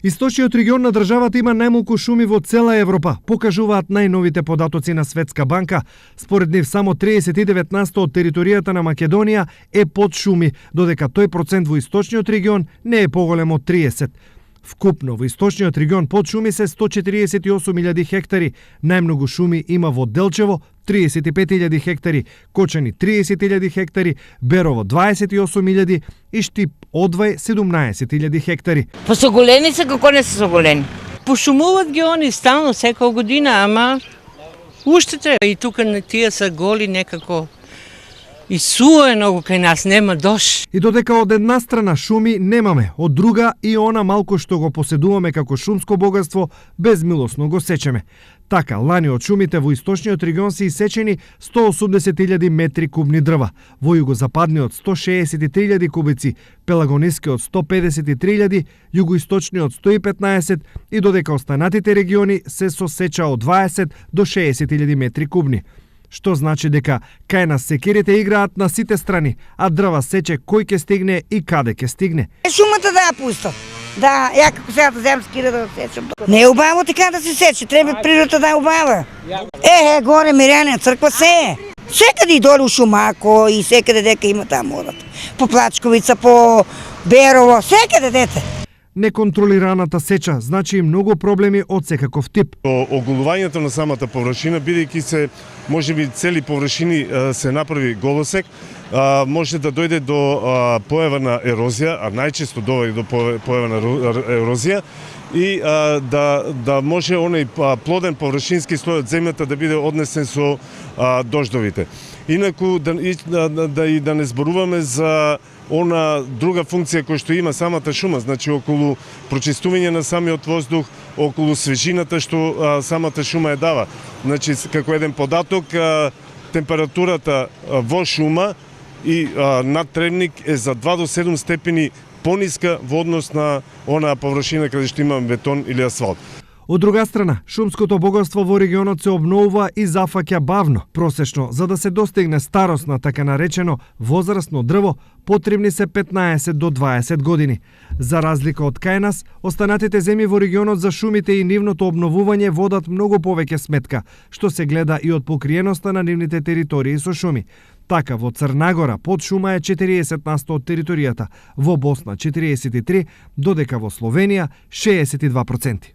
Источниот регион на државата има најмалку шуми во цела Европа, покажуваат најновите податоци на Светска банка. Според нив само 39% од територијата на Македонија е под шуми, додека тој процент во источниот регион не е поголем од 30%. Вкупно во источниот регион под шуми се 148.000 хектари. Најмногу шуми има во Делчево 35.000 хектари, Кочани 30.000 хектари, Берово 28.000 и Штип Одвај 17.000 хектари. Па соголени се како не се соголени. Пошумуваат ги они стално секоја година, ама уште треба. И тука на тие се голи некако. И суво е многу кај нас, нема дош. И додека од една страна шуми немаме, од друга и она малку што го поседуваме како шумско богатство, безмилосно го сечеме. Така, лани од шумите во источниот регион се исечени 180.000 метри кубни дрва, во југозападниот 163.000 кубици, пелагонискиот 153.000, југоисточниот 115 и додека останатите региони се со сеча од 20 до 60.000 метри кубни. Што значи дека кај нас секирите играат на сите страни, а дрва сече кој ќе стигне и каде ќе стигне. Шумата да ја пустат. Да, ја како сега да земам скира да сечам. Не е убаво така да се сече, треба природата да е убава. Горе Мирјана црква се е. Секаде и долу у Шумако и секаде дека има таму одат. По Плачковица, по Берово, секаде дете. Неконтролираната сеча значи и многу проблеми од секаков тип. Оголувањето на самата површина, бидејќи се можеби цели површини се направи голосек, може да дојде до појава на ерозија, а најчесто доводи до појава на ерозија и да може оној плоден површински слој од земјата да биде однесен со дождовите. Инаку да не зборуваме за она друга функција која што има самата шума, значи околу прочистување на самиот воздух, околу свежината што самата шума е дава. Значи, како еден податок, температурата во шума и над тревник е за 2 до 7 степени пониска во однос на онаа површина каде што има бетон или асфалт. Од друга страна, шумското богатство во регионот се обновува и зафаќа бавно. Просечно, за да се достигне старост на така наречено возрастно дрво, потребни се 15 до 20 години. За разлика од кај нас, останатите земји во регионот за шумите и нивното обновување водат многу повеќе сметка, што се гледа и од покриеноста на нивните територии со шуми. Така, во Црнагора под шума е 40% од територијата, во Босна 43%, додека во Словенија 62%.